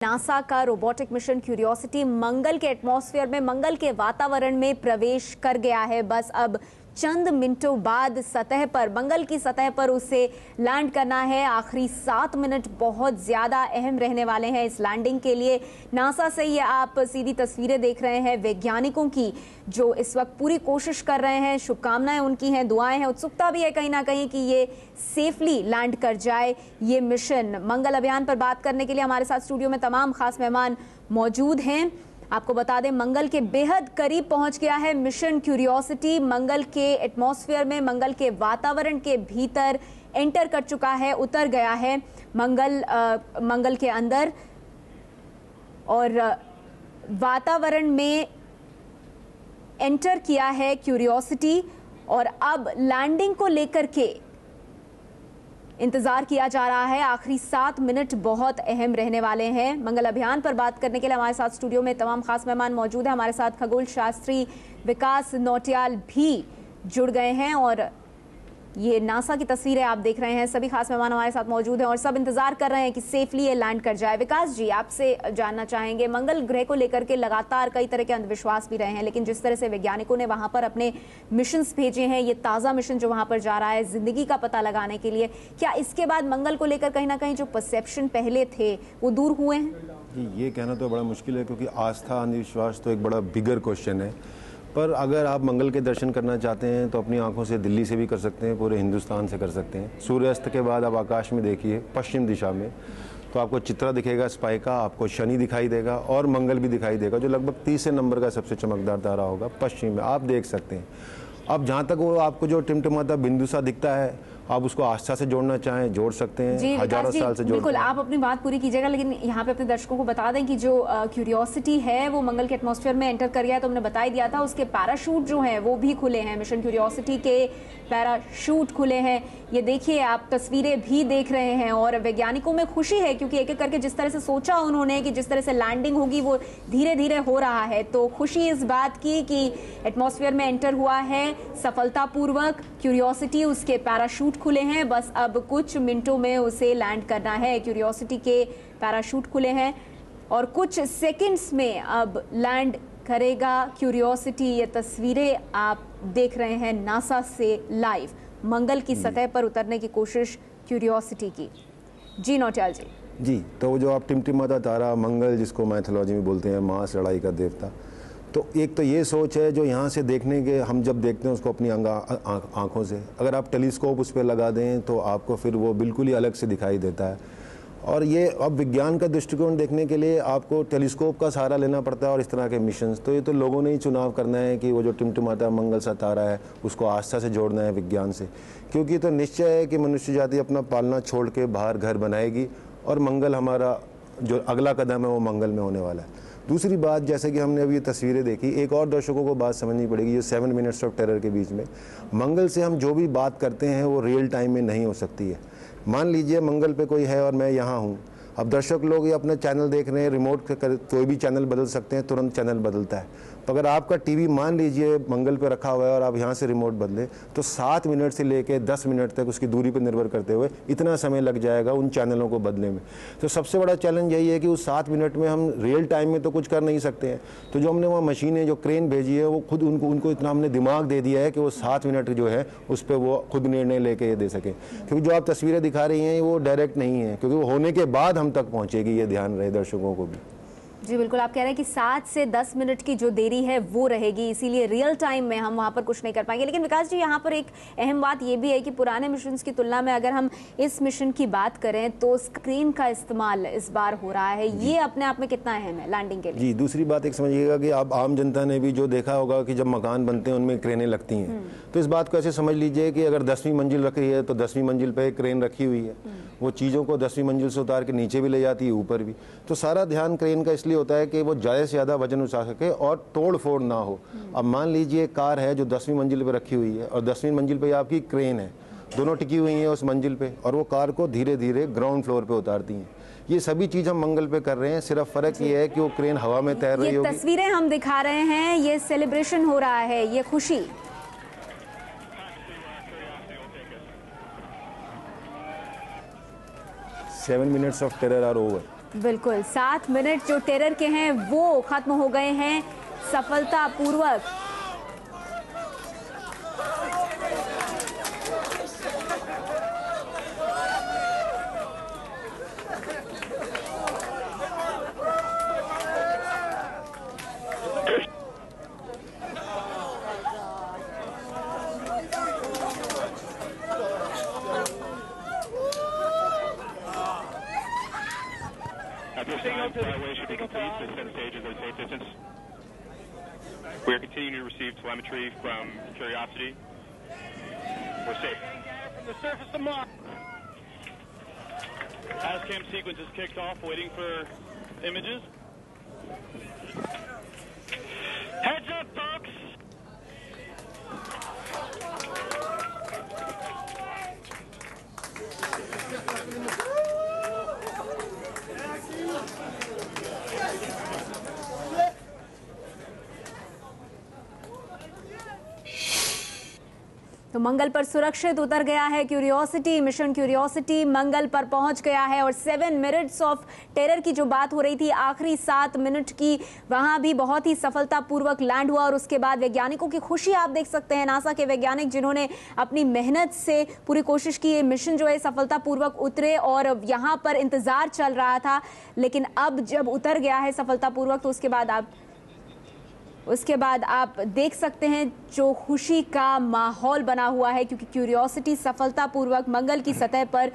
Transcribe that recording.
NASA का robotic mission curiosity मंगल के atmosphere में, मंगल के वातावरण में प्रवेश कर गया है। बस अब चंद मिनटों बाद सतह पर, मंगल की सतह पर उसे लैंड करना है। आखिरी 7 मिनट बहुत ज्यादा अहम रहने वाले हैं इस लैंडिंग के लिए। नासा से ये आप सीधी तस्वीरें देख रहे हैं वैज्ञानिकों की, जो इस वक्त पूरी कोशिश कर रहे हैं। शुभकामनाएं उनकी हैं, दुआएं हैं, उत्सुकता भी है कहीं ना कहीं कि ये सेफली लैंड कर जाए ये मिशन। मंगल अभियान पर बात करने के लिए हमारे साथ स्टूडियो में तमाम खास मेहमान मौजूद हैं। आपको बता दें, मंगल के बेहद करीब पहुंच गया है मिशन क्यूरियोसिटी। मंगल के एटमॉस्फेयर में, मंगल के वातावरण के भीतर एंटर कर चुका है, उतर गया है मंगल के अंदर, और वातावरण में एंटर किया है क्यूरियोसिटी। और अब लैंडिंग को लेकर के इंतजार किया जा रहा है। आखिरी 7 मिनट बहुत अहम रहने वाले हैं। मंगल अभियान पर बात करने के लिए हमारे साथ स्टूडियो में तमाम खास मेहमान मौजूद हैं। हमारे साथ खगोल शास्त्री विकास नौटियाल भी जुड़ गए हैं, और ये नासा की तस्वीरें आप देख रहे हैं। सभी खास मेहमान हमारे साथ मौजूद हैं और सब इंतजार कर रहे हैं कि सेफली ये लैंड कर जाए। विकास जी, आपसे जानना चाहेंगे, मंगल ग्रह को लेकर के लगातार कई तरह के अंधविश्वास भी रहे हैं, लेकिन जिस तरह से वैज्ञानिकों ने वहां पर अपने मिशंस भेजे हैं, ये ताज़ा मिशन जो वहां पर जा रहा है जिंदगी का पता लगाने के लिए, क्या इसके बाद मंगल को लेकर कहीं ना कहीं जो परसेप्शन पहले थे वो दूर हुए हैं? ये कहना तो बड़ा मुश्किल है, क्योंकि आस्था अंधविश्वास तो एक बड़ा बिगर क्वेश्चन है। पर अगर आप मंगल के दर्शन करना चाहते हैं तो अपनी आंखों से दिल्ली से भी कर सकते हैं, पूरे हिंदुस्तान से कर सकते हैं। सूर्यास्त के बाद आप आकाश में देखिए पश्चिम दिशा में, तो आपको चित्रा दिखेगा स्पाई का, आपको शनि दिखाई देगा और मंगल भी दिखाई देगा, जो लगभग 30 नंबर का सबसे चमकदार तारा होगा पश्चिम में, आप देख सकते हैं। अब जहाँ तक वो आपको जो टिमटिमाता बिंदु सा दिखता है, आप उसको आस्था से जोड़ना चाहें जोड़ सकते हैं, हजारों साल से जोड़। बिल्कुल, आप अपनी बात पूरी कीजिएगा, लेकिन यहाँ पे अपने दर्शकों को बता दें कि जो क्यूरियोसिटी है वो मंगल के एटमॉस्फेयर में एंटर कर गया है, तो हमने बता ही दिया था। उसके पैराशूट जो हैं वो भी खुले हैं, मिशन क्यूरियोसिटी के पैराशूट खुले हैं। ये देखिए, आप तस्वीरें भी देख रहे हैं, और वैज्ञानिकों में खुशी है क्योंकि एक एक करके जिस तरह से सोचा उन्होंने कि जिस तरह से लैंडिंग होगी वो धीरे धीरे हो रहा है। तो खुशी इस बात की कि एटमॉस्फेयर में एंटर हुआ है सफलतापूर्वक क्यूरियोसिटी, उसके पैराशूट खुले हैं। बस अब कुछ मिनटों में उसे लैंड करना है। क्यूरियोसिटी के पैराशूट खुले हैं और कुछ सेकंड्स में अब लैंड करेगा क्यूरियोसिटी। ये तस्वीरें आप देख रहे हैं नासा से लाइव, मंगल की सतह पर उतरने की कोशिश क्यूरियोसिटी की। जी नौटियाल जी। जी, तो जो आप टिमटिमाता तारा मंगल, जिसको मैथोलॉजी में बोलते हैं मांस लड़ाई का देवता, तो एक तो ये सोच है जो यहाँ से देखने के, हम जब देखते हैं उसको अपनी आँखों से, अगर आप टेलीस्कोप उस पर लगा दें तो आपको फिर वो बिल्कुल ही अलग से दिखाई देता है। और ये अब विज्ञान का दृष्टिकोण देखने के लिए आपको टेलीस्कोप का सहारा लेना पड़ता है और इस तरह के मिशंस। तो ये तो लोगों ने ही चुनाव करना है कि वो जो टिमटिमाता मंगल सा तारा है उसको आस्था से जोड़ना है विज्ञान से, क्योंकि तो निश्चय है कि मनुष्य जाति अपना पालना छोड़ के बाहर घर बनाएगी और मंगल, हमारा जो अगला कदम है वो मंगल में होने वाला है। दूसरी बात, जैसे कि हमने अभी ये तस्वीरें देखी, एक और दर्शकों को बात समझनी पड़ेगी, ये 7 मिनट्स ऑफ टेरर के बीच में मंगल से हम जो भी बात करते हैं वो रियल टाइम में नहीं हो सकती है। मान लीजिए मंगल पे कोई है और मैं यहाँ हूँ, अब दर्शक लोग ये अपना चैनल देख रहे हैं, रिमोट कोई भी चैनल बदल सकते हैं, तुरंत चैनल बदलता है। तो अगर आपका टीवी मान लीजिए मंगल पे रखा हुआ है और आप यहाँ से रिमोट बदले, तो 7 मिनट से लेकर 10 मिनट तक उसकी दूरी पर निर्भर करते हुए इतना समय लग जाएगा उन चैनलों को बदलने में। तो सबसे बड़ा चैलेंज यही है कि उस 7 मिनट में हम रियल टाइम में तो कुछ कर नहीं सकते हैं। तो जो हमने वहाँ मशीनें, जो क्रेन भेजी है, वो खुद उनको इतना हमने दिमाग दे दिया है कि वो 7 मिनट जो है उस पर वो खुद निर्णय लेके ये दे सके, क्योंकि जो आप तस्वीरें दिखा रही हैं वो डायरेक्ट नहीं है, क्योंकि वो होने के बाद हम तक पहुँचेगी, ये ध्यान रहे दर्शकों को भी। जी बिल्कुल, आप कह रहे हैं कि 7 से 10 मिनट की जो देरी है वो रहेगी, इसीलिए रियल टाइम में हम वहाँ पर कुछ नहीं कर पाएंगे। लेकिन विकास जी, यहाँ पर एक अहम बात ये भी है कि पुराने मिशन की तुलना में अगर हम इस मिशन की बात करें तो स्क्रीन का इस्तेमाल इस बार हो रहा है, ये अपने आप में कितना अहम है लैंडिंग के लिए? जी, दूसरी बात एक समझिएगा कि आप आम जनता ने भी जो देखा होगा कि जब मकान बनते हैं उनमें क्रेनें लगती हैं, तो इस बात को ऐसे समझ लीजिए कि अगर 10वीं मंजिल रखी है तो 10वीं मंजिल पर क्रेन रखी हुई है, वो चीज़ों को 10वीं मंजिल से उतार के नीचे भी ले जाती है, ऊपर भी। तो सारा ध्यान क्रेन का इसलिए होता है कि वो ज़्यादा से ज़्यादा वजन उठा सके और तोड़ फोड़ ना हो। अब मान लीजिए कार है जो 10वीं मंजिल पे रखी हुई है और 10वीं मंजिल पे आपकी क्रेन है, दोनों टिकी हुई हैं उस मंजिल पे, और वो कार को धीरे धीरे ग्राउंड फ्लोर पे उतारती हैं। ये सभी चीज़ हम मंगल पे कर रहे हैं, सिर्फ फ़र्क ये है कि वो क्रेन हवा में तैर रही होगी। ये तस्वीरें हम दिखा रहे हैं, ये सेलिब्रेशन हो रहा है, ये खुशी। 7 minutes of terror are over. बिल्कुल 7 मिनट जो टेरर के हैं वो खत्म हो गए हैं सफलतापूर्वक। At this time, flyaway should be complete to set stages at a safe distance. We are continuing to receive telemetry from Curiosity. We're safe. From the surface of Mars. ASCAM sequence is kicked off, waiting for images. Heads up, folks! तो मंगल पर सुरक्षित उतर गया है curiosity. Mission curiosity मंगल पर पहुंच गया है और 7 मिनट्स ऑफ टेरर की जो बात हो रही थी, आखिरी 7 मिनट की, वहां भी बहुत ही सफलतापूर्वक लैंड हुआ। और उसके बाद वैज्ञानिकों की खुशी आप देख सकते हैं, नासा के वैज्ञानिक जिन्होंने अपनी मेहनत से पूरी कोशिश की, ये मिशन जो है सफलतापूर्वक उतरे और यहाँ पर इंतजार चल रहा था, लेकिन अब जब उतर गया है सफलतापूर्वक तो उसके बाद आप देख सकते हैं जो खुशी का माहौल बना हुआ है, क्योंकि क्यूरियोसिटी सफलतापूर्वक मंगल की सतह पर